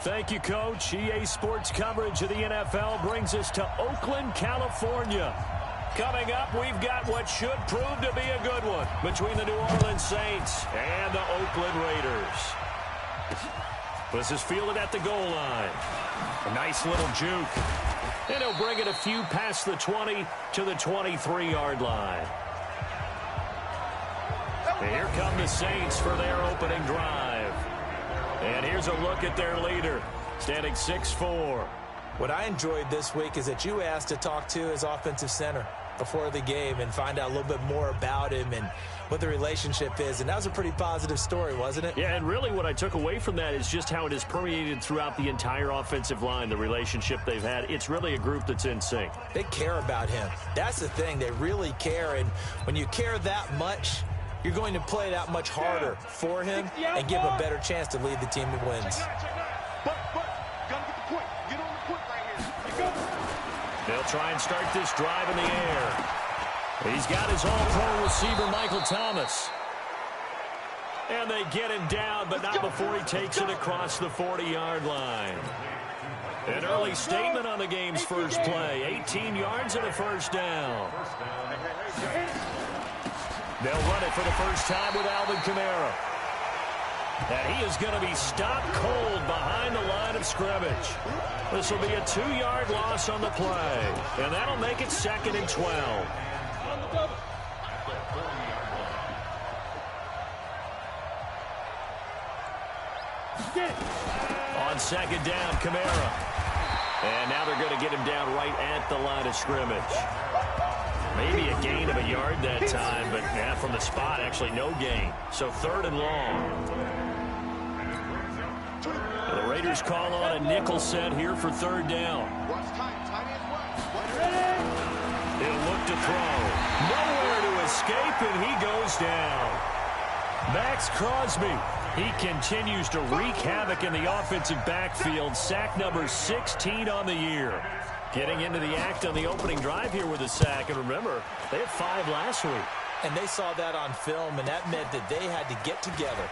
Thank you, Coach. EA Sports coverage of the NFL brings us to Oakland, California. Coming up, we've got what should prove to be a good one between the New Orleans Saints and the Oakland Raiders. This is fielded at the goal line. A nice little juke. And he'll bring it a few past the 20 to the 23-yard line. And here come the Saints for their opening drive. And here's a look at their leader, standing 6'4". What I enjoyed this week is that you asked to talk to his offensive center before the game and find out a little bit more about him and what the relationship is. And that was a pretty positive story, wasn't it? Yeah, and really what I took away from that is just how it has permeated throughout the entire offensive line, the relationship they've had. It's really a group that's in sync. They care about him. That's the thing. They really care. And when you care that much, you're going to play that much harder for him and give him a better chance to lead the team to wins. They'll try and start this drive in the air. He's got his all-pro receiver, Michael Thomas. And they get him down, but not before he takes it across the 40-yard line. An early statement on the game's first play. 18 yards and a first down. They'll run it for the first time with Alvin Kamara. And he is going to be stopped cold behind the line of scrimmage. This will be a 2-yard loss on the play. And that'll make it 2nd and 12. On 2nd down, Kamara. And now they're going to get him down right at the line of scrimmage. Maybe a gain of a yard that time, but yeah, from the spot, actually no gain. So 3rd and long. The Raiders call on a nickel set here for 3rd down. He'll look to throw. Nowhere to escape, and he goes down. Max Crosby. He continues to wreak havoc in the offensive backfield. Sack number 16 on the year. Getting into the act on the opening drive here with a sack. And remember, they had 5 last week. And they saw that on film, and that meant that they had to get together.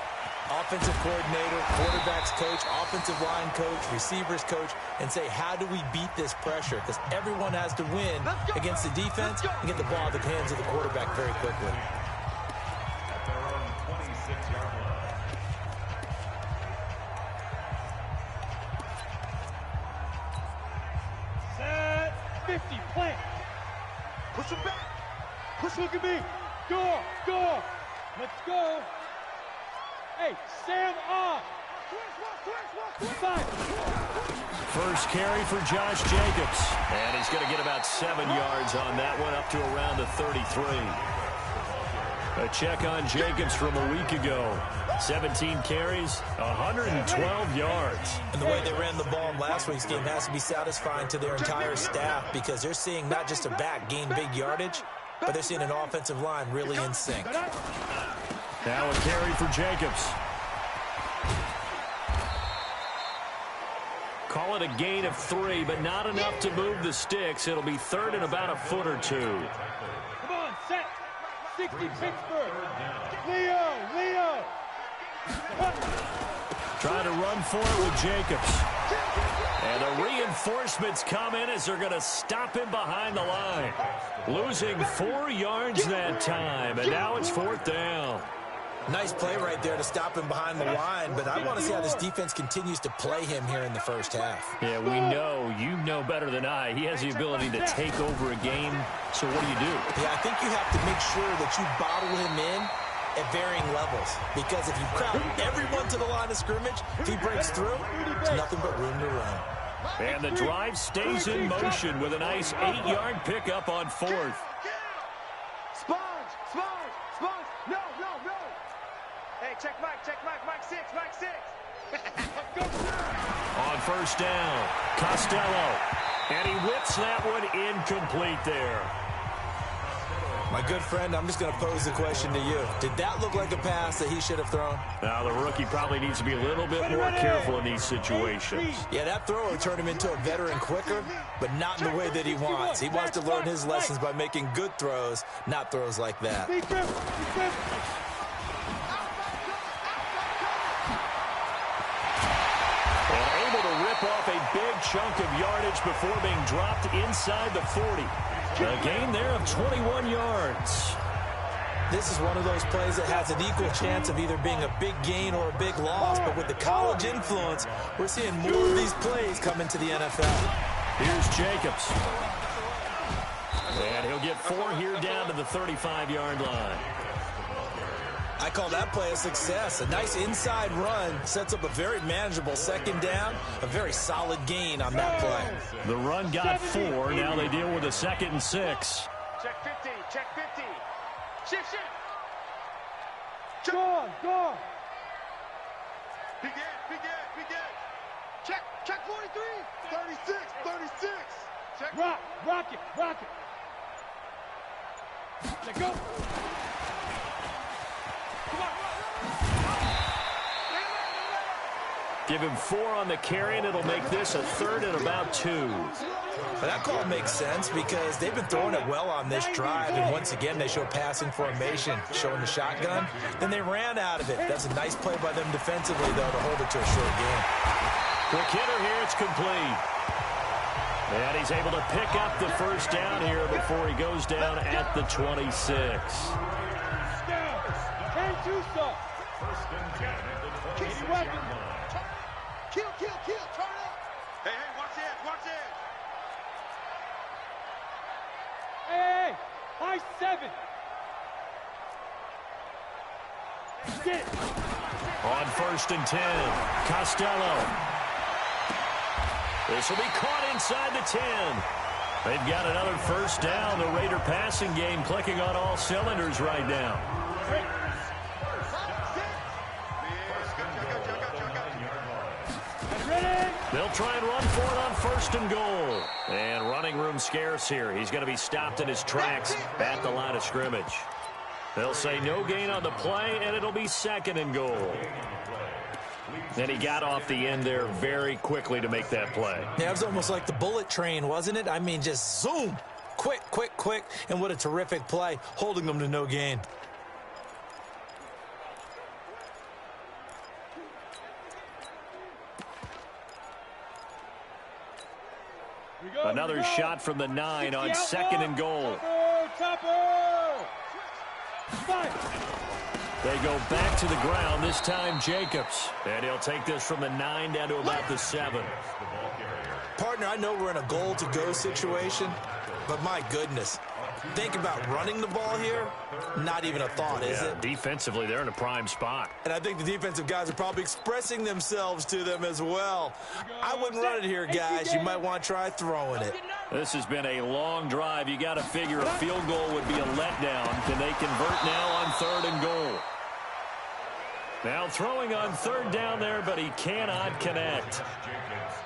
Offensive coordinator, quarterbacks coach, offensive line coach, receivers coach, and say, how do we beat this pressure? Because everyone has to win against the defense and get the ball in the hands of the quarterback very quickly. Set 50, plant. Push him back. Push, look at me. Go. Let's go. Hey, Sam off. First carry for Josh Jacobs. And he's going to get about 7 yards on that one, up to around the 33. A check on Jacobs from a week ago. 17 carries, 112 yards. And the way they ran the ball in last week's game has to be satisfying to their entire staff because they're seeing not just a back gain big yardage, but they're seeing an offensive line really in sync. Now a carry for Jacobs. Call it a gain of 3, but not enough to move the sticks. It'll be 3rd and about a foot or 2. Come on, set. 60, Pittsburgh. Leo. Trying to run for it with Jacobs. And the reinforcements come in as they're going to stop him behind the line. Losing 4 yards that time, and now it's 4th down. Nice play right there to stop him behind the line, but I want to see how this defense continues to play him here in the first half. Yeah, we know, you know better than I, he has the ability to take over a game, so what do you do? Yeah, I think you have to make sure that you bottle him in at varying levels, because if you crowd everyone to the line of scrimmage, if he breaks through, there's nothing but room to run. And the drive stays in motion with a nice 8-yard pickup on 4th. Sponge. No. Hey, check Mike 6. On 1st down, Costello. And he whips that one incomplete there. My good friend, I'm just going to pose the question to you. Did that look like a pass that he should have thrown? Now, the rookie probably needs to be a little bit more careful in these situations. Yeah, that throw will turn him into a veteran quicker, but not in the way that he wants. He wants to learn his lessons by making good throws, not throws like that. And able to off a big chunk of yardage before being dropped inside the 40. A gain there of 21 yards. This is one of those plays that has an equal chance of either being a big gain or a big loss. But with the college influence, we're seeing more of these plays come into the NFL. Here's Jacobs. And he'll get 4 here down to the 35-yard line. I call that play a success. A nice inside run sets up a very manageable second down, a very solid gain on that play. The run got 4. Now they deal with a 2nd and 6. Check 50, check 50. Shift, shift. Go on. Begin. Check 43. 36. Check. Rock it. Let go. Come on. Give him 4 on the carry, and it'll make this a 3rd and about 2. But that call makes sense because they've been throwing it well on this drive, and once again they show passing formation, showing the shotgun. Then they ran out of it. That's a nice play by them defensively, though, to hold it to a short game. Quick hitter here, it's complete. And he's able to pick up the first down here before he goes down at the 26. Can't do so. Keep weapon. Kill. Turn up. Hey, watch it. Hey, high 7. Get. On 1st and 10, Costello. This will be caught inside the 10. They've got another first down. The Raider passing game clicking on all cylinders right now. They'll try and run for it on 1st and goal. And running room scarce here. He's going to be stopped in his tracks at the line of scrimmage. They'll say no gain on the play, and it'll be 2nd and goal. And he got off the end there very quickly to make that play. Yeah, it was almost like the bullet train, wasn't it? I mean, just zoom. Quick. And what a terrific play, holding them to no gain. Another shot from the 9 on 2nd and goal. Topper. They go back to the ground, this time Jacobs. And he'll take this from the 9 down to about the 7. Partner, I know we're in a goal-to-go situation, but my goodness. Think about running the ball here. Not even a thought, is it? Defensively, they're in a prime spot. And I think the defensive guys are probably expressing themselves to them as well. I wouldn't run it here, guys. You might want to try throwing it. This has been a long drive. You got to figure a field goal would be a letdown. Can they convert now on 3rd and goal? Now throwing on 3rd down there, but he cannot connect.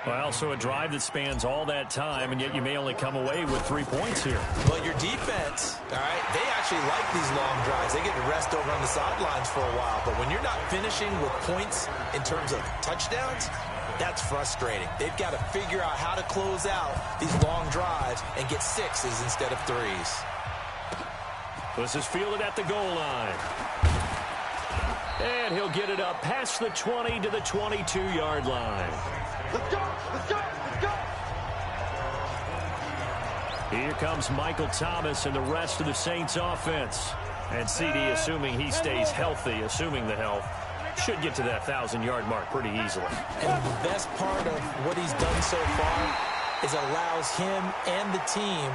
Well, so a drive that spans all that time, and yet you may only come away with 3 points here. Well, your defense, all right, they actually like these long drives. They get to rest over on the sidelines for a while. But when you're not finishing with points in terms of touchdowns, that's frustrating. They've got to figure out how to close out these long drives and get 6s instead of 3s. This is fielded at the goal line. And he'll get it up past the 20 to the 22-yard line. Let's go. Here comes Michael Thomas and the rest of the Saints offense. And CD, assuming he stays healthy, assuming the health, should get to that 1,000-yard mark pretty easily. And the best part of what he's done so far is allows him and the team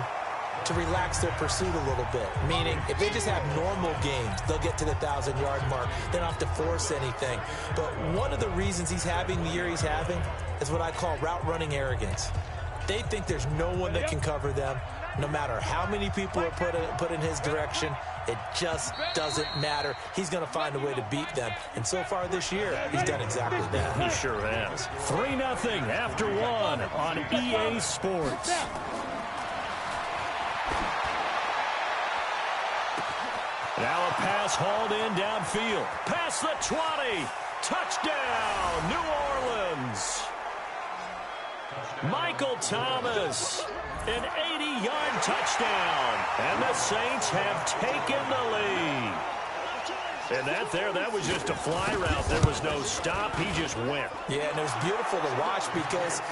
to relax their pursuit a little bit. Meaning, if they just have normal games, they'll get to the 1,000-yard mark. They don't have to force anything. But one of the reasons he's having the year he's having is what I call route running arrogance. They think there's no one that can cover them. No matter how many people are put in his direction, it just doesn't matter. He's going to find a way to beat them. And so far this year, he's done exactly that. He sure has. 3-0 after 1 on EA Sports. Now a pass hauled in downfield. Past the 20. Touchdown, New Orleans. Michael Thomas, an 80-yard touchdown. And the Saints have taken the lead. And that was just a fly route. There was no stop. He just went. Yeah, and it was beautiful to watch because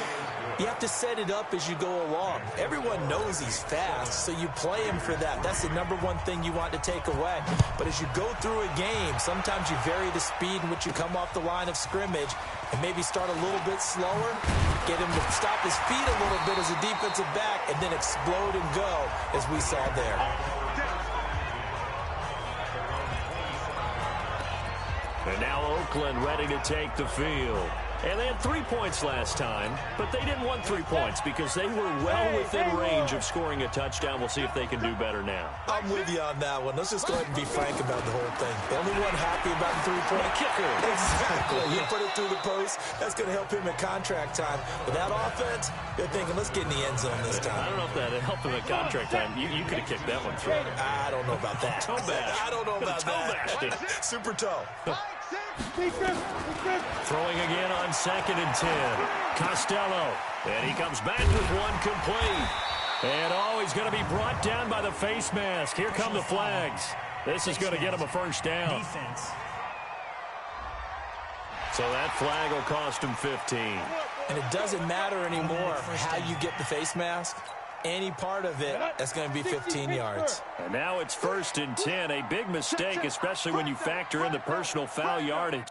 you have to set it up as you go along. Everyone knows he's fast, so you play him for that. That's the number one thing you want to take away. But as you go through a game, sometimes you vary the speed in which you come off the line of scrimmage and maybe start a little bit slower, get him to stop his feet a little bit as a defensive back, and then explode and go, as we saw there. And now Oakland ready to take the field. And they had 3 points last time, but they didn't want 3 points because they were well within range of scoring a touchdown. We'll see if they can do better now. I'm with you on that one. Let's just go ahead and be frank about the whole thing. The only one happy about the three-point kicker. Exactly. You put it through the post, that's going to help him at contract time. But that offense, they're thinking, let's get in the end zone this time. I don't know if that helped him at contract time. You could have kicked that one through. I don't know about that. Toe bash. I don't know about that. Super toe. Throwing again on 2nd and 10. Costello. And he comes back with one complete. And he's going to be brought down by the face mask. Here come the flags. This is going to get him a first down. So that flag will cost him 15. And it doesn't matter anymore how you get the face mask. Any part of it, that's going to be 15 yards. And now it's 1st and 10. A big mistake, especially when you factor in the personal foul yardage.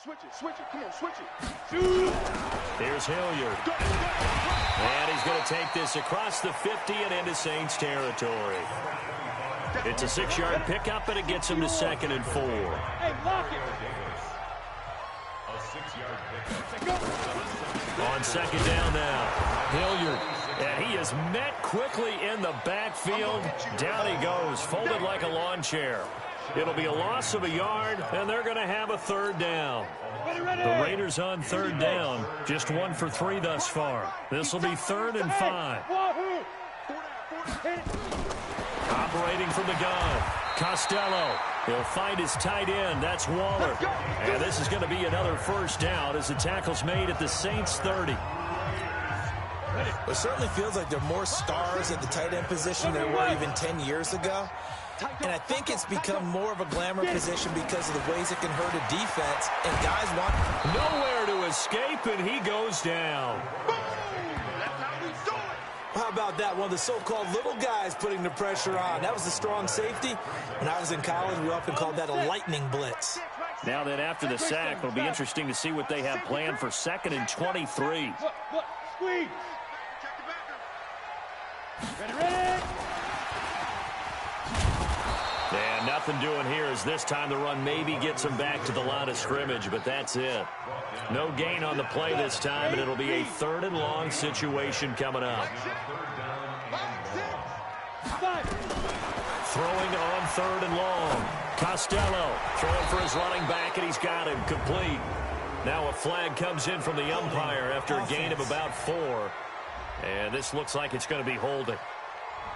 Switch it. Come on, switch it. Here's Hilliard. And he's going to take this across the 50 and into Saints territory. It's a 6-yard pickup, and it gets him to 2nd and 4. Hey, lock it. On 2nd down now, Hilliard. And he is met quickly in the backfield. Down he goes, folded like a lawn chair. It'll be a loss of a yard, and they're going to have a 3rd down. The Raiders on 3rd down, just 1 for 3 thus far. This will be 3rd and 5. Operating from the gun, Costello. He'll find his tight end. That's Waller. And this is going to be another first down as the tackle's made at the Saints 30. It certainly feels like there are more stars at the tight end position than there were even 10 years ago. And I think it's become more of a glamour position because of the ways it can hurt a defense. And guys want nowhere to escape, and he goes down. How about that? One of the so-called little guys putting the pressure on. That was a strong safety. When I was in college, we often called that a lightning blitz. Now that after the sack, it'll be interesting to see what they have planned for 2nd and 23. Look, squeeze. Ready. And nothing doing here as this time the run maybe gets him back to the line of scrimmage, but that's it. No gain on the play this time, and it'll be a 3rd and long situation coming up. Throwing on 3rd and long. Costello throwing for his running back, and he's got him complete. Now a flag comes in from the umpire after a gain of about 4. And this looks like it's going to be holding.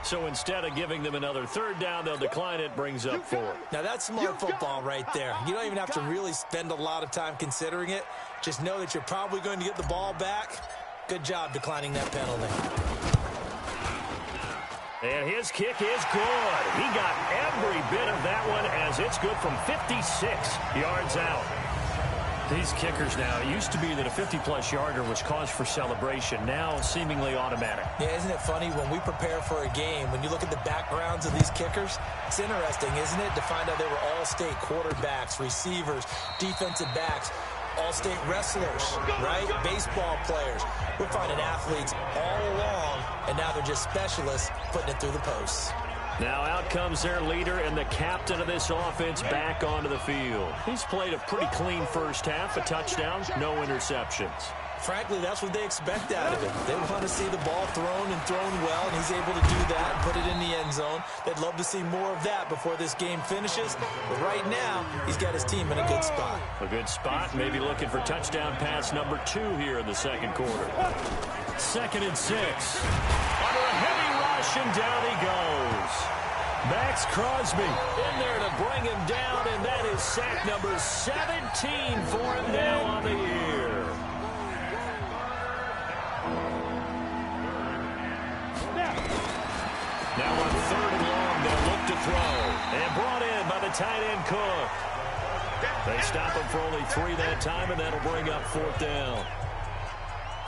So instead of giving them another 3rd down, they'll decline it, brings up 4. Now that's smart football right there. You don't even have to really spend a lot of time considering it. Just know that you're probably going to get the ball back. Good job declining that penalty. And his kick is good. He got every bit of that one as it's good from 56 yards out. These kickers now, it used to be that a 50-plus yarder was cause for celebration. Now seemingly automatic. Yeah, isn't it funny when we prepare for a game, when you look at the backgrounds of these kickers, it's interesting, isn't it, to find out they were all-state quarterbacks, receivers, defensive backs, all-state wrestlers, right? Baseball players. We're finding athletes all along, and now they're just specialists putting it through the posts. Now out comes their leader and the captain of this offense back onto the field. He's played a pretty clean first half, a touchdown, no interceptions. Frankly, that's what they expect out of him. They want to see the ball thrown and thrown well, and he's able to do that and put it in the end zone. They'd love to see more of that before this game finishes. But right now, he's got his team in a good spot. A good spot, maybe looking for touchdown pass number 2 here in the second quarter. 2nd and 6. Under a heavy rush, and down he goes. Max Crosby in there to bring him down, and that is sack number 17 for him now on the year. Now on 3rd and long, they'll look to throw. And brought in by the tight end Cook. They stop him for only 3 that time, and that'll bring up 4th down.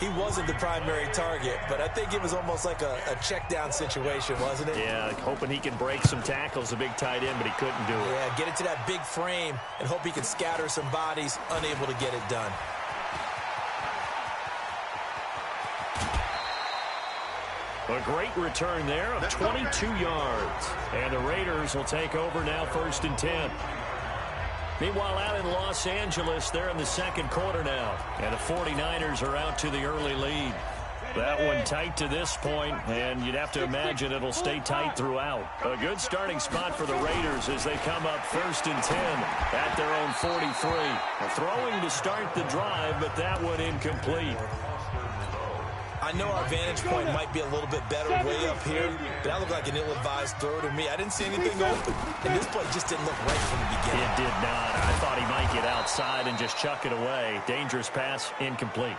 He wasn't the primary target, but I think it was almost like a check down situation, wasn't it? Yeah, hoping he can break some tackles, a big tight end, but he couldn't do it. Yeah, get it to that big frame and hope he can scatter some bodies, unable to get it done. A great return there of 22 yards. And the Raiders will take over now 1st and 10. Meanwhile, out in Los Angeles, they're in the second quarter now. And the 49ers are out to the early lead. That one tight to this point, and you'd have to imagine it'll stay tight throughout. A good starting spot for the Raiders as they come up 1st and 10 at their own 43. Throwing to start the drive, but that one incomplete. I know our vantage point might be a little bit better way up here, but that looked like an ill-advised throw to me. I didn't see anything open, and this play just didn't look right from the beginning. It did not. I thought he might get outside and just chuck it away. Dangerous pass, incomplete.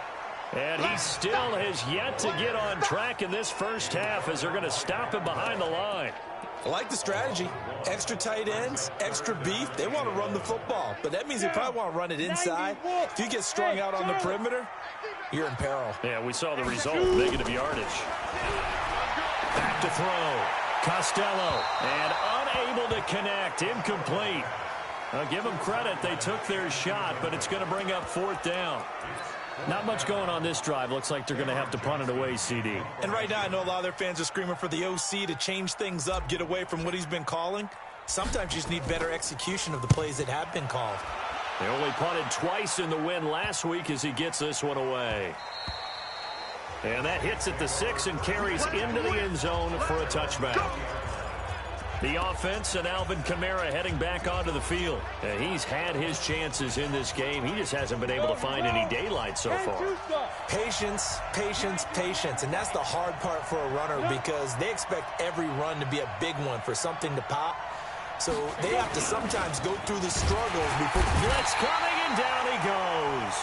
And he still has yet to get on track in this first half as they're going to stop him behind the line. I like the strategy. Extra tight ends, extra beef. They want to run the football, but that means they probably want to run it inside. If you get strung out on the perimeter, you're in peril. Yeah, we saw the result, negative yardage. Back to throw. Costello, and unable to connect, incomplete. I'll give them credit, they took their shot, but it's going to bring up 4th down. Not much going on this drive. Looks like they're going to have to punt it away, CD. And right now, I know a lot of their fans are screaming for the OC to change things up, get away from what he's been calling. Sometimes you just need better execution of the plays that have been called. They only punted twice in the win last week as he gets this one away. And that hits at the 6 and carries into the end zone for a touchback. The offense and Alvin Kamara heading back onto the field. He's had his chances in this game. He just hasn't been able to find any daylight so far. Patience, patience, patience. And that's the hard part for a runner because they expect every run to be a big one for something to pop. So they have to sometimes go through the struggles before. Blitz coming, and down he goes.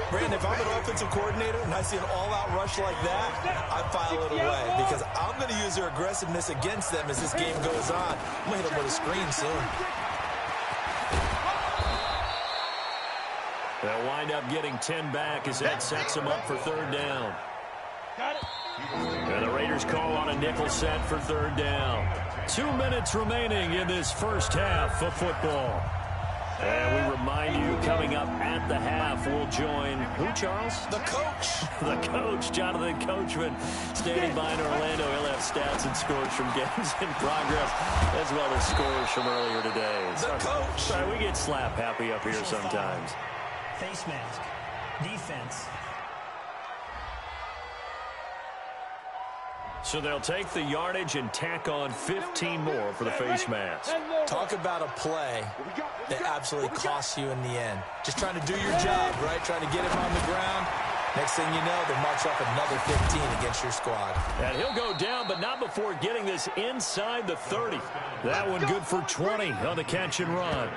Brandon, if I'm an offensive coordinator and I see an all-out rush like that, I file it away because I'm going to use their aggressiveness against them as this game goes on. I'm going to hit them with a screen soon. They'll wind up getting 10 back as that sets them up for 3rd down. And the Raiders call on a nickel set for 3rd down. 2 minutes remaining in this first half of football. And we remind you, coming up at the half, we'll join who, Charles? The coach. The coach, Jonathan Coachman, standing by in Orlando. He'll have stats and scores from games in progress, as well as scores from earlier today. The coach. Sorry, we get slap happy up here sometimes. Face mask. Defense. So they'll take the yardage and tack on 15 more for the face mask. Talk about a play that absolutely costs you in the end. Just trying to do your job, right? Trying to get him on the ground. Next thing you know, they march off another 15 against your squad. And he'll go down, but not before getting this inside the 30. That one good for 20 on the catch and run.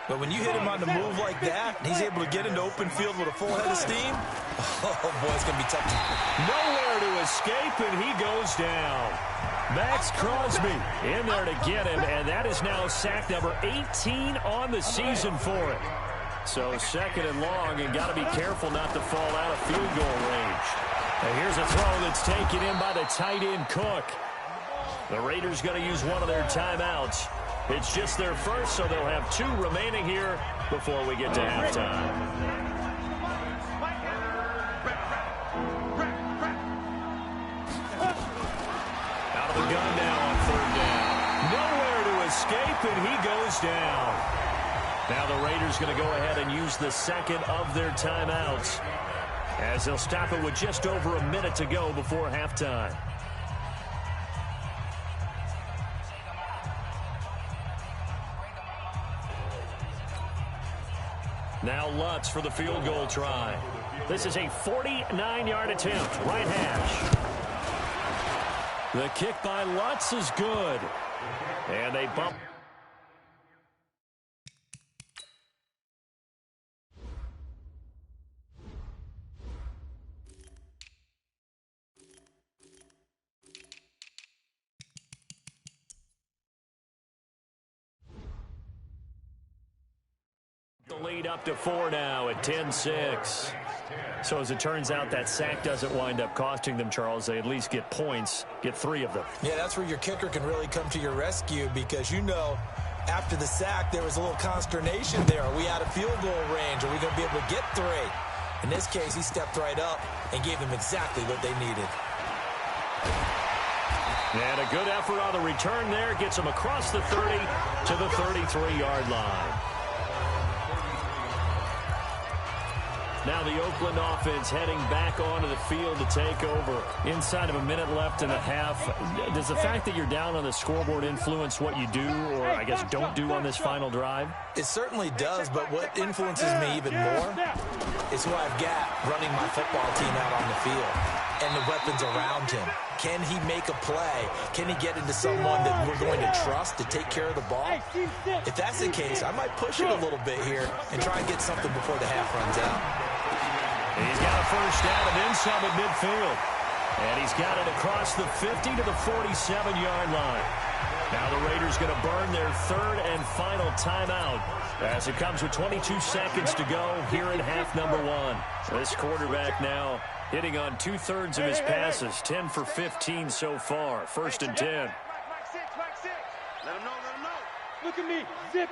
But when you hit him on the move like that, and he's able to get into open field with a full head of steam, oh, boy, it's going to be tough. Nowhere to escape, and he goes down. Max Crosby in there to get him, and that is now sack number 18 on the season for him. So 2nd and long, and got to be careful not to fall out of field goal range. And here's a throw that's taken in by the tight end Cook. The Raiders going to use one of their timeouts. It's just their first, so they'll have 2 remaining here before we get to halftime. Out of the gun now on 3rd down. Nowhere to escape, and he goes down. Now the Raiders going to go ahead and use the second of their timeouts, as they'll stop it with just over a minute to go before halftime. Now Lutz for the field goal try. This is a 49-yard attempt, right hash. The kick by Lutz is good. And they bump. The lead up to 4 now at 10-6. So as it turns out, that sack doesn't wind up costing them, Charles. They at least get points, get 3 of them. Yeah, that's where your kicker can really come to your rescue, because you know after the sack there was a little consternation there. Are we out of field goal range? Are we going to be able to get 3? In this case, he stepped right up and gave them exactly what they needed. And a good effort on the return there. Gets them across the 30 to the 33-yard line. Now the Oakland offense heading back onto the field to take over. Inside of a minute left in the half. Does the fact that you're down on the scoreboard influence what you do, or I guess don't do on this final drive? It certainly does, but what influences me even more is who I've got running my football team out on the field and the weapons around him. Can he make a play? Can he get into someone that we're going to trust to take care of the ball? If that's the case, I might push it a little bit here and try and get something before the half runs out. He's got a first down and then some at midfield. And he's got it across the 50 to the 47-yard line. Now the Raiders going to burn their third and final timeout as it comes with 22 seconds to go here in half number 1. This quarterback now hitting on 2/3 of his passes, 10 for 15 so far. First and 10. Let him know. Look at me. Zip.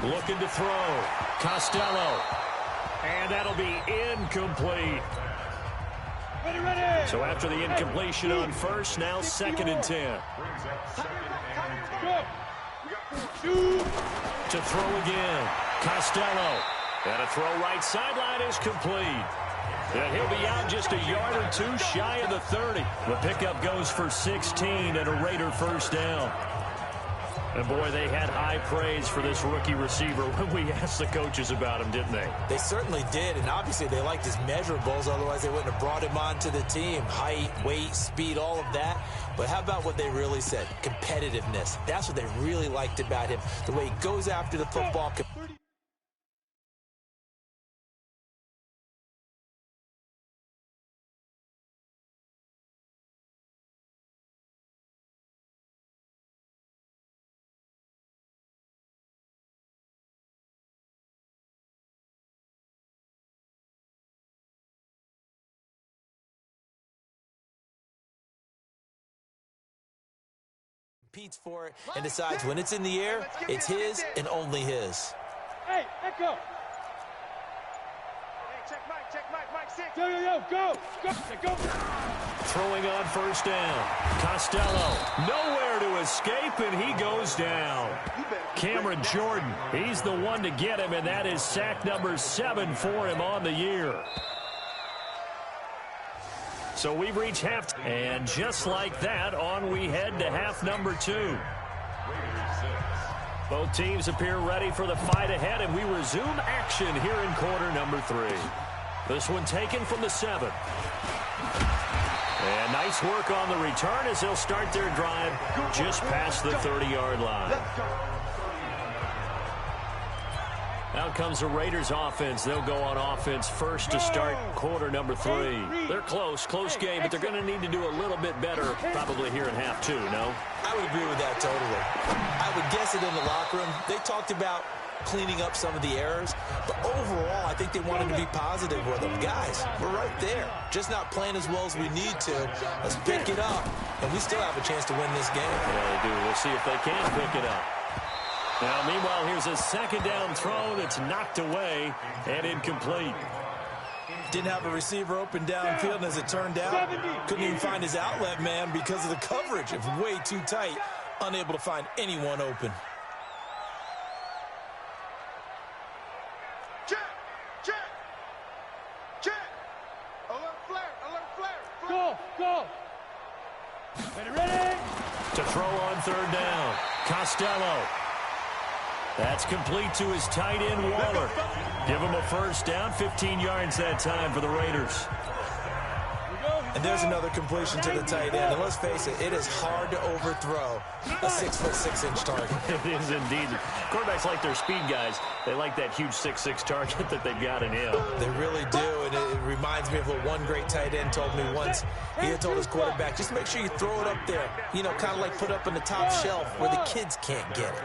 Looking to throw. Costello. And that'll be incomplete. Ready. So after the incompletion on first, now second and 10. Go. Shoot. To throw again. Costello. And a throw right sideline is complete. And he'll be out just a yard or 2 shy of the 30. The pickup goes for 16 and a Raider first down. And, boy, they had high praise for this rookie receiver when we asked the coaches about him, didn't they? They certainly did, and obviously they liked his measurables. Otherwise, they wouldn't have brought him onto the team. Height, weight, speed, all of that. But how about what they really said? Competitiveness. That's what they really liked about him. The way he goes after the football. Competes for it and decides when it's in the air, it's his and only his. Hey, Echo. Hey, check Mike 6. Go. Throwing on first down. Costello, nowhere to escape, and he goes down. Cameron Jordan, he's the one to get him, and that is sack number 7 for him on the year. So we've reached half, and just like that, on we head to half number 2. Both teams appear ready for the fight ahead, and we resume action here in quarter number 3. This one taken from the 7. And nice work on the return as they'll start their drive just past the 30-yard line. Out comes the Raiders offense. They'll go on offense first to start quarter number 3. They're close game, but they're going to need to do a little bit better probably here in half 2, no? I would agree with that totally. I would guess it in the locker room. They talked about cleaning up some of the errors, but overall I think they wanted to be positive with them. Guys, we're right there. Just not playing as well as we need to. Let's pick it up, and we still have a chance to win this game. Yeah, they do. We'll see if they can pick it up. Now, meanwhile, here's a second down throw that's knocked away and incomplete. Didn't have a receiver open downfield, and as it turned out, couldn't even find his outlet man because of the coverage. It was way too tight, unable to find anyone open. Go. Ready? To throw on third down. Costello. That's complete to his tight end, Waller. Give him a first down, 15 yards that time for the Raiders. And there's another completion to the tight end. And let's face it, it is hard to overthrow a 6'6" target. It is indeed. Quarterbacks like their speed guys. They like that huge 6'6" target that they've got in him. They really do, and it reminds me of what one great tight end told me once. He had told his quarterback, just make sure you throw it up there. You know, kind of like put up on the top shelf where the kids can't get it.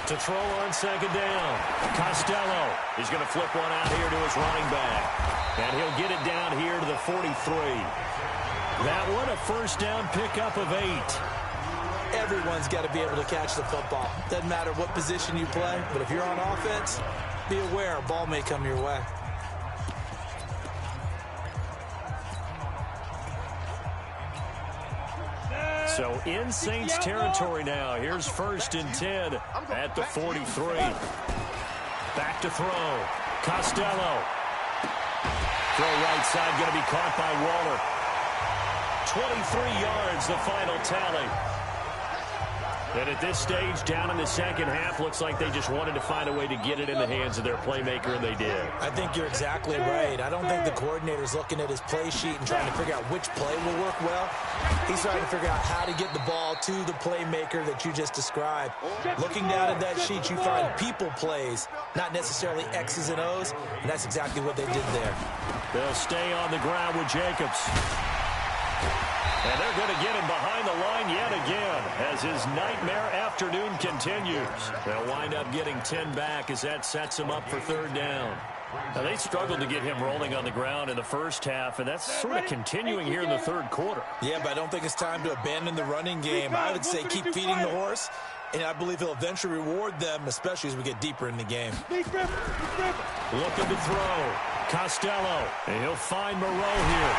To throw on second down. Costello. He's going to flip one out here to his running back. And he'll get it down here to the 43. That one a first down pickup of 8. Everyone's got to be able to catch the football. Doesn't matter what position you play, but if you're on offense, be aware a ball may come your way. So in Saints territory now. Here's first and 10 at the 43. Back to throw. Costello. Throw right side, going to be caught by Waller. 23 yards, the final tally. And at this stage, down in the second half, looks like they just wanted to find a way to get it in the hands of their playmaker, and they did. I think you're exactly right. I don't think the coordinator's looking at his play sheet and trying to figure out which play will work well. He's trying to figure out how to get the ball to the playmaker that you just described. Looking down at that sheet, you find people plays, not necessarily X's and O's, and that's exactly what they did there. They'll stay on the ground with Jacobs. And they're going to get him behind the line yet again as his nightmare afternoon continues. They'll wind up getting 10 back as that sets him up for third down. Now, they struggled to get him rolling on the ground in the first half, and that's sort of continuing here in the third quarter. Yeah, but I don't think it's time to abandon the running game. I would say keep feeding the horse, and I believe he'll eventually reward them, especially as we get deeper in the game. Looking to throw. Costello, and he'll find Moreau here.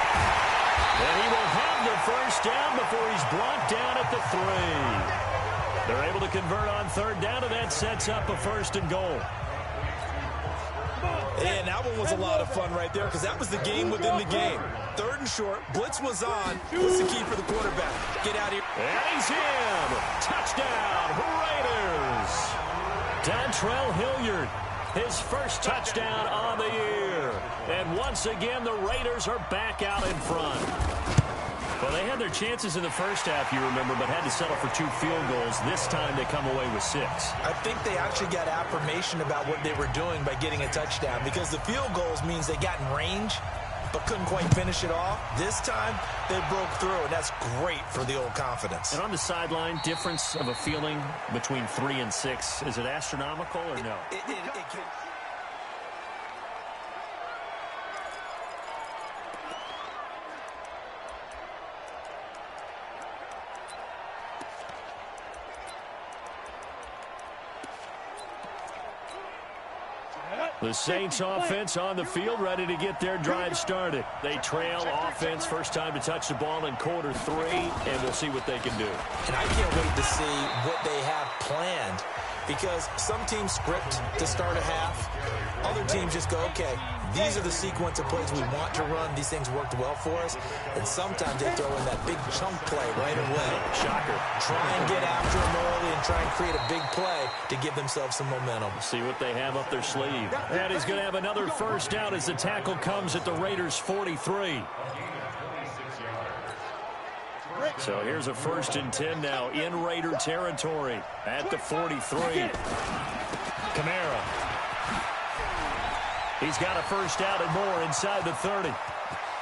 And he will have the first down before he's brought down at the 3. They're able to convert on third down, and that sets up a first and goal. And that one was a lot of fun right there because that was the game within the game. Third and short, blitz was on. What's the key for the quarterback? Get out here. And he's in. Touchdown, Raiders. Dontrell Hilliard, his first touchdown on the year. And once again, the Raiders are back out in front. Well, they had their chances in the first half, you remember, but had to settle for 2 field goals. This time they come away with 6. I think they actually got affirmation about what they were doing by getting a touchdown because the field goals means they got in range but couldn't quite finish it off. This time, they broke through, and that's great for the old confidence. And on the sideline, difference of a feeling between 3 and 6, is it astronomical or no? It can... The Saints offense on the field, ready to get their drive started. They trail offense, first time to touch the ball in quarter 3, and we'll see what they can do. And I can't wait to see what they have planned because some teams script to start a half. Other teams just go, okay, these are the sequence of plays we want to run. These things worked well for us. And sometimes they throw in that big chunk play right away. Shocker. Try and get after them early and try and create a big play to give themselves some momentum. See what they have up their sleeve. And he's going to have another first down as the tackle comes at the Raiders' 43. So here's a first and 10 now in Raider territory at the 43. Kamara. He's got a first down and more inside the 30.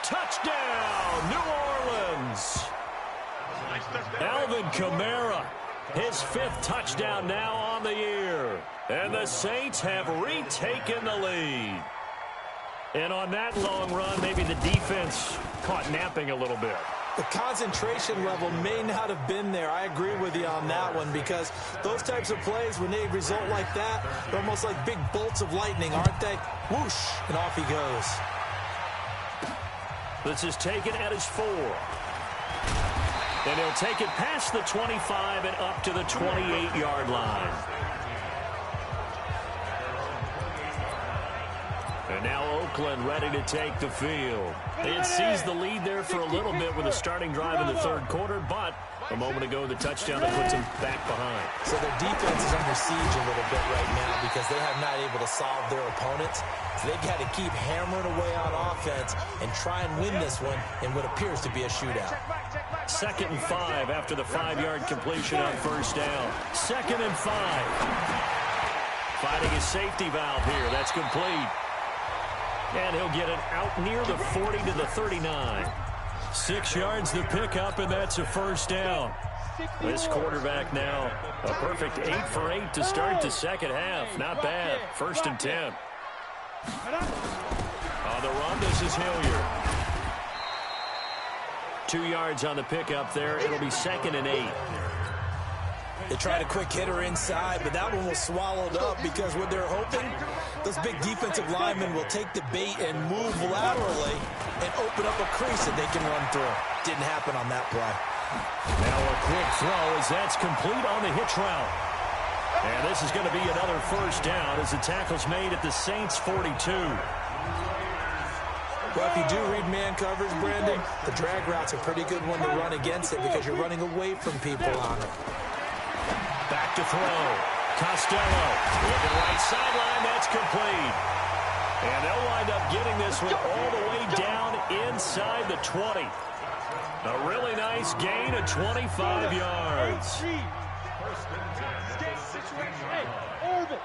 Touchdown, New Orleans. Alvin Kamara, his 5th touchdown now on the year. And the Saints have retaken the lead. And on that long run, maybe the defense caught napping a little bit. The concentration level may not have been there. I agree with you on that one because those types of plays, when they result like that, they're almost like big bolts of lightning, aren't they? Whoosh, and off he goes. This is taken at his 4. And he'll take it past the 25 and up to the 28-yard line. And now Oakland ready to take the field. They had seized the lead there for a little bit with a starting drive in the third quarter, but a moment ago the touchdown that puts them back behind. So their defense is under siege a little bit right now because they have not able to solve their opponents. So they've got to keep hammering away on offense and try and win this one in what appears to be a shootout. 2nd and 5 after the 5-yard completion on first down. 2nd and 5. Finding his safety valve here. That's complete. And he'll get it out near the 40 to the 39. 6 yards the pickup, and that's a first down. This quarterback now, a perfect 8 for 8 to start the second half. Not bad. 1st and 10. On the run, this is Hilliard. 2 yards on the pickup there. It'll be 2nd and 8. They tried a quick hitter inside, but that one was swallowed up because what they're hoping, those big defensive linemen will take the bait and move laterally and open up a crease that they can run through. Didn't happen on that play. Now a quick throw as that's complete on the hitch route. And this is going to be another first down as the tackle's made at the Saints' 42. Well, if you do read man coverage, Brandon, the drag route's a pretty good one to run against it because you're running away from people on it. Back to throw. Costello. Looking right sideline. That's complete. And they'll wind up getting this one all the way down inside the 20. A really nice gain of 25 yards. Hey, orbit.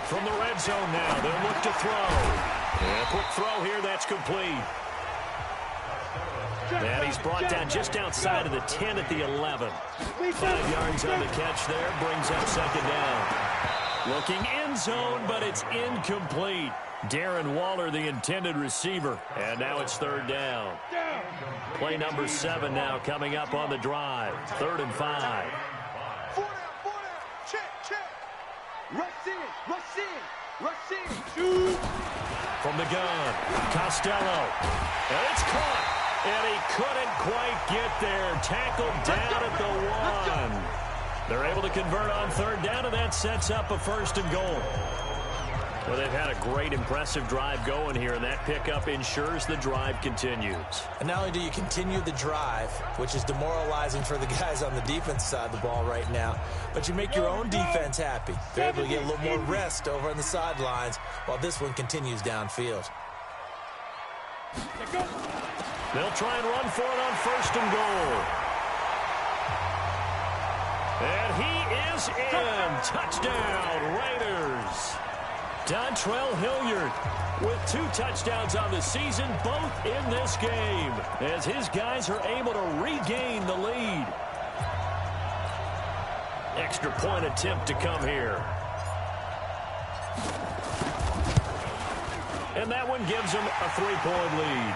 From the red zone now, they'll look to throw. And a quick throw here, that's complete. And he's brought down just outside of the 10 at the 11. 5 yards on the catch there, brings up 2nd down. Looking end zone, but it's incomplete. Darren Waller, the intended receiver. And now it's 3rd down. Play number 7 now coming up on the drive. 3rd and 5. 4 down. Check. Rush in. Shoot. From the gun, Costello. And it's caught. And he couldn't quite get there. Tackled down at the 1. They're able to convert on 3rd down, and that sets up a 1st and goal. Well, they've had a great, impressive drive going here, and that pickup ensures the drive continues. And not only do you continue the drive, which is demoralizing for the guys on the defense side of the ball right now, but you make your own defense happy. They're able to get a little more rest over on the sidelines while this one continues downfield. They'll try and run for it on 1st and goal. And he is in. Touchdown, Raiders. Dontrell Hilliard with 2 touchdowns on the season, both in this game, as his guys are able to regain the lead. Extra point attempt to come here. And that one gives them a 3-point lead.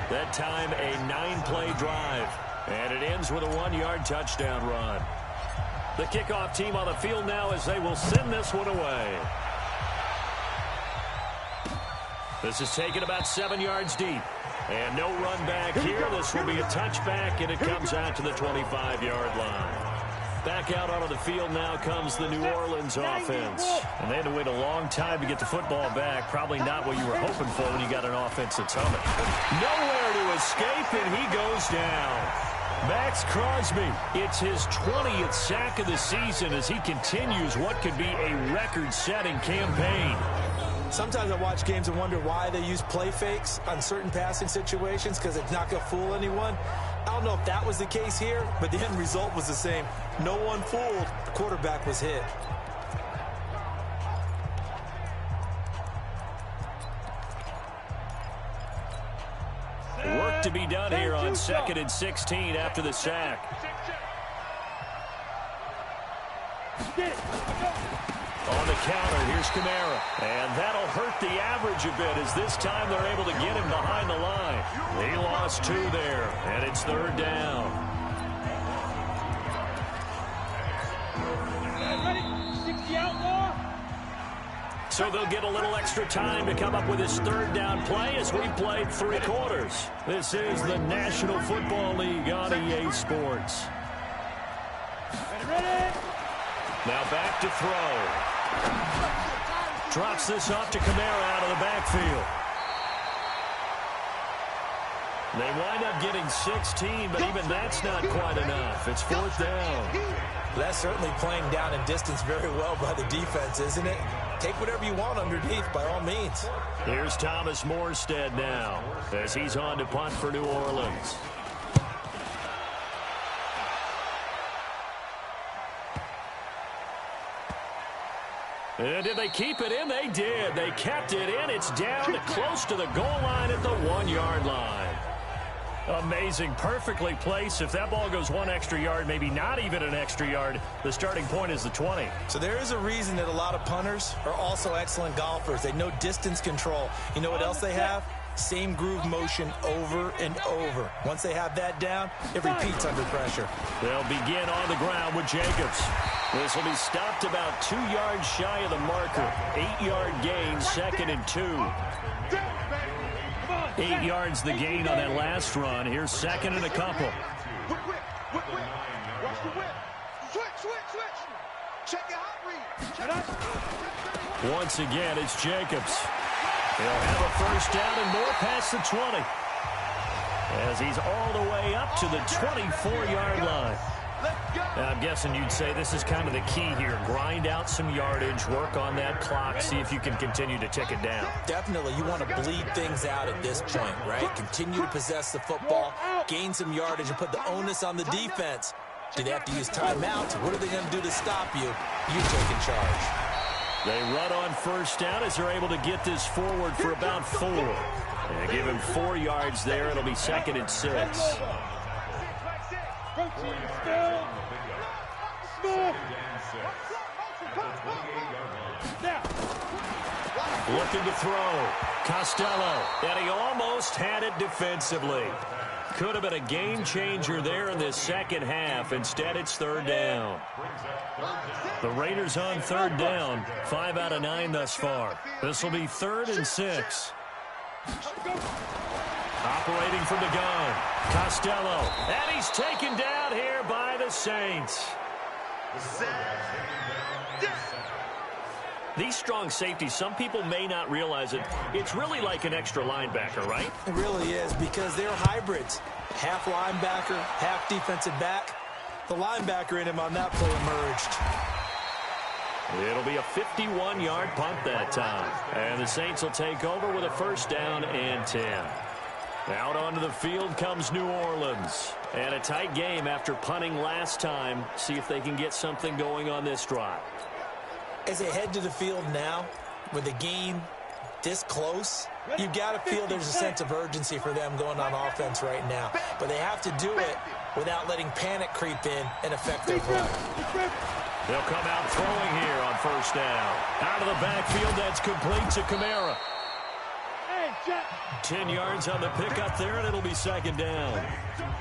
That time, a 9-play drive. And it ends with a 1-yard touchdown run. The kickoff team on the field now as they will send this one away. This is taken about 7 yards deep. And no run back here. This will be a touchback, and it comes out to the 25-yard line. Back out onto the field now comes the New Orleans offense. And they had to wait a long time to get the football back. Probably not what you were hoping for when you got an offense that's humming. Nowhere to escape, and he goes down. Max Crosby, it's his 20th sack of the season as he continues what could be a record-setting campaign. Sometimes I watch games and wonder why they use play fakes on certain passing situations because it's not going to fool anyone. I don't know if that was the case here, but the end result was the same. No one fooled. The quarterback was hit. Work to be done here on 2nd and 16 after the sack. On the counter, here's Kamara. And that'll hurt the average a bit as this time they're able to get him behind the line. He lost 2 there, and it's 3rd down. Ready? 60 outlaw. So they'll get a little extra time to come up with his 3rd down play as we played 3 quarters. This is the National Football League on EA Sports. Ready? Now back to throw. Drops this off to Kamara out of the backfield. They wind up getting 16, but even that's not quite enough. It's 4th down. That's certainly playing down in distance very well by the defense, isn't it? Take whatever you want underneath, by all means. Here's Thomas Morstead now as he's on to punt for New Orleans. And did they keep it in? They did. They kept it in. It's down close to the goal line at the 1-yard line. Amazing. Perfectly placed. If that ball goes 1 extra yard, maybe not even an extra yard, the starting point is the 20. So there is a reason that a lot of punters are also excellent golfers. They know distance control. You know what else they have? Same groove motion over and over. Once they have that down, it repeats under pressure. They'll begin on the ground with Jacobs. This will be stopped about 2 yards shy of the marker. 8-yard gain, 2nd and 2. 8 yards the gain on that last run. Here's 2nd and a couple. Whip. Watch the whip. Switch. Check your hot read. Once again, it's Jacobs. He'll have a 1st down and more past the 20. As he's all the way up to the 24-yard line. Now, I'm guessing you'd say this is kind of the key here. Grind out some yardage, work on that clock, see if you can continue to tick it down. Definitely, you want to bleed things out at this point, right? Continue to possess the football, gain some yardage, and put the onus on the defense. Do they have to use timeouts? What are they going to do to stop you? You take in charge. They run on 1st down as they're able to get this forward for about 4. And give him 4 yards there. It'll be 2nd and 6. Looking to throw. Costello. And he almost had it defensively. Could have been a game changer there in this 2nd half. Instead, it's 3rd down. The Raiders on 3rd down. 5 out of 9 thus far. This will be 3rd and 6. Operating from the gun. Costello. And he's taken down here by the Saints. These strong safeties, some people may not realize it. It's really like an extra linebacker, right? It really is, because they're hybrids. Half linebacker, half defensive back. The linebacker in him on that play emerged. It'll be a 51-yard punt that time. And the Saints will take over with a 1st down and 10. Out onto the field comes New Orleans. And a tight game after punting last time. See if they can get something going on this drive. As they head to the field now, with the game this close, you've got to feel there's a sense of urgency for them going on offense right now. But they have to do it without letting panic creep in and affect their play. They'll come out throwing here on 1st down. Out of the backfield, that's complete to Kamara. 10 yards on the pickup there, and it'll be 2nd down.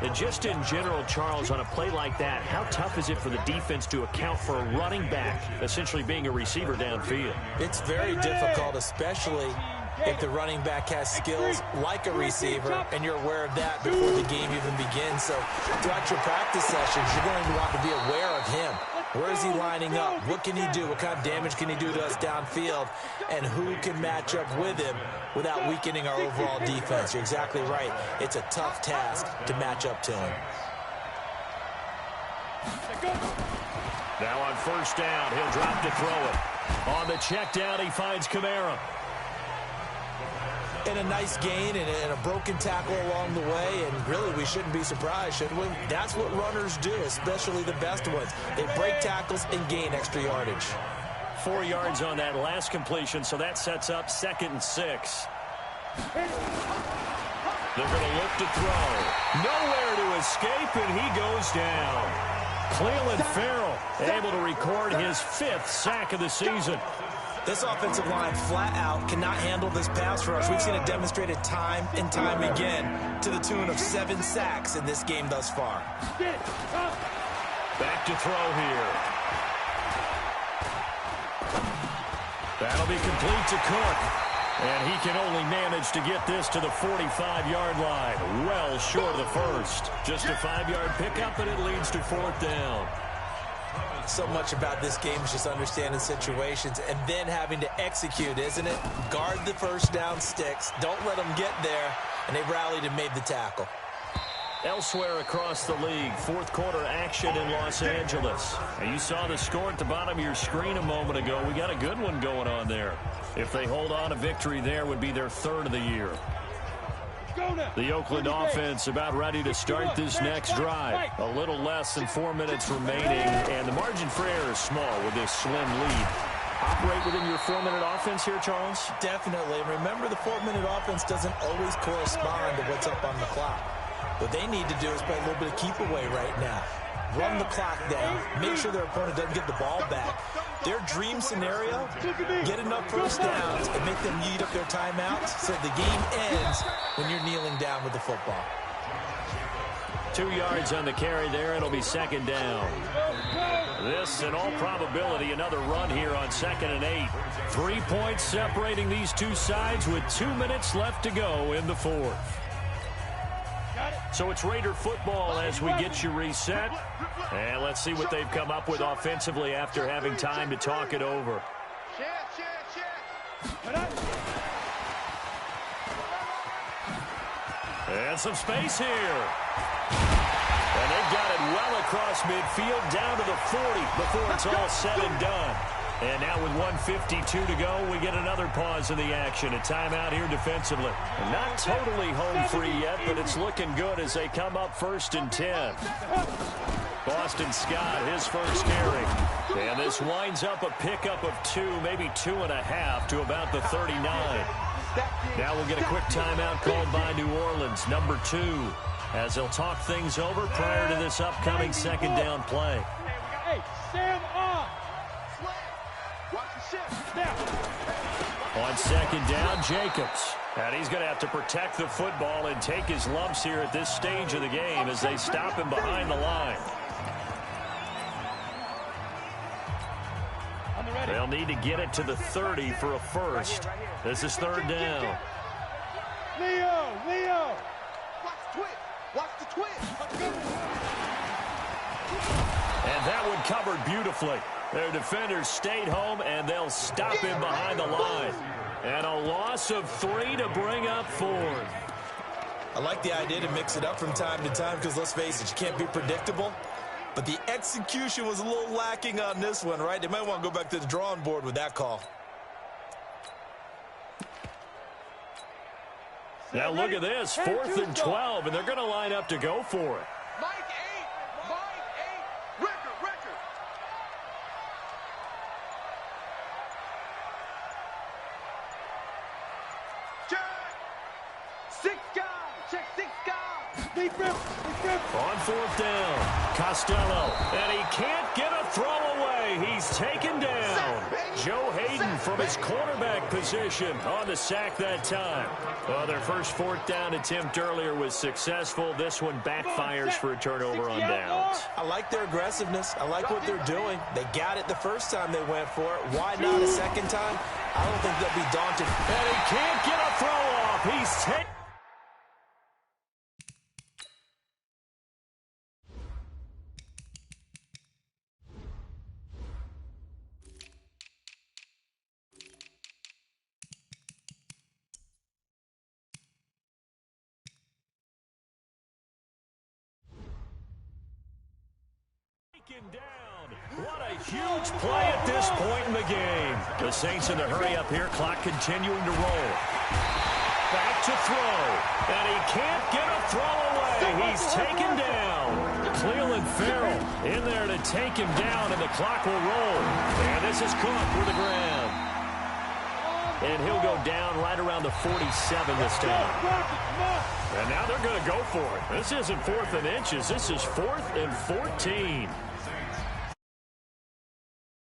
And just in general, Charles, on a play like that, how tough is it for the defense to account for a running back essentially being a receiver downfield? It's very difficult, especially if the running back has skills like a receiver, and you're aware of that before the game even begins. So throughout your practice sessions, you're going to want to be aware of him. Where is he lining up? What can he do? What kind of damage can he do to us downfield? And who can match up with him without weakening our overall defense? You're exactly right. It's a tough task to match up to him. Now on 1st down, he'll drop to throw it. On the check down, he finds Kamara. And a nice gain and a broken tackle along the way, and really we shouldn't be surprised, should we? That's what runners do, especially the best ones. They break tackles and gain extra yardage. 4 yards on that last completion, so that sets up 2nd and 6. They're going to look to throw. Nowhere to escape, and he goes down. Cleveland Farrell able to record his 5th sack of the season. This offensive line flat out cannot handle this pass rush. We've seen it demonstrated time and time again to the tune of 7 sacks in this game thus far. Back to throw here. That'll be complete to Cook. And he can only manage to get this to the 45-yard line. Well short of the first. Just a 5-yard pickup, and it leads to 4th down. So much about this game is just understanding situations and then having to execute, isn't it? Guard the first down sticks. Don't let them get there. And they rallied and made the tackle. Elsewhere across the league, 4th quarter action in Los Angeles. And you saw the score at the bottom of your screen a moment ago. We got a good one going on there. If they hold on, a victory there would be their 3rd of the year. The Oakland offense about ready to start this next drive. A little less than 4 minutes remaining, and the margin for error is small with this slim lead. Operate within your 4-minute offense here, Charles? Definitely. Remember, the 4-minute offense doesn't always correspond to what's up on the clock. What they need to do is play a little bit of keep away right now. Run the clock down. Make sure their opponent doesn't get the ball back. Their dream scenario, get enough first downs and make them eat up their timeouts so the game ends when you're kneeling down with the football. 2 yards on the carry there. It'll be 2nd down. This, in all probability, another run here on 2nd and 8. 3 points separating these two sides with 2 minutes left to go in the 4th. So it's Raider football as we get you reset. And let's see what they've come up with offensively after having time to talk it over. And some space here. And they've got it well across midfield down to the 40 before it's all said and done. And now with 1:52 to go, we get another pause in the action. A timeout here defensively. Not totally home free yet, but it's looking good as they come up 1st and 10. Boston Scott, his first carry. And this winds up a pickup of 2, maybe 2.5 to about the 39. Now we'll get a quick timeout called by New Orleans, number 2, as they'll talk things over prior to this upcoming 2nd down play. Hey, Sam on. On 2nd down, Jacobs. And he's going to have to protect the football and take his lumps here at this stage of the game as they stop him behind the line. They'll need to get it to the 30 for a first. This is 3rd down. Leo. Watch the twitch. And that one covered beautifully. Their defenders stayed home, and they'll stop him behind the line. And a loss of 3 to bring up 4th. I like the idea to mix it up from time to time because, let's face it, you can't be predictable. But the execution was a little lacking on this one, right? They might want to go back to the drawing board with that call. Now look at this, 4th and 12, and they're going to line up to go for it. Mike 8. Record. Check. 6 guys. Check 6 guys. Deep rip. On 4th down, Costello, and he can't get a throw away. He's taken down. Joe Hayden from his quarterback position on the sack that time. Well, their first 4th down attempt earlier was successful. This one backfires for a turnover on downs. I like their aggressiveness. I like what they're doing. They got it the first time they went for it. Why not a second time? I don't think they'll be daunted. And he can't get a throw off. He's taken. Down. What a huge play at this point in the game. The Saints in the hurry up here, clock continuing to roll. Back to throw, and he can't get a throw away. He's taken down. Cleveland Farrell in there to take him down, and the clock will roll. And this is Cook with the ground. And he'll go down right around the 47 this time. And now they're going to go for it. This isn't 4th and inches. This is 4th and 14.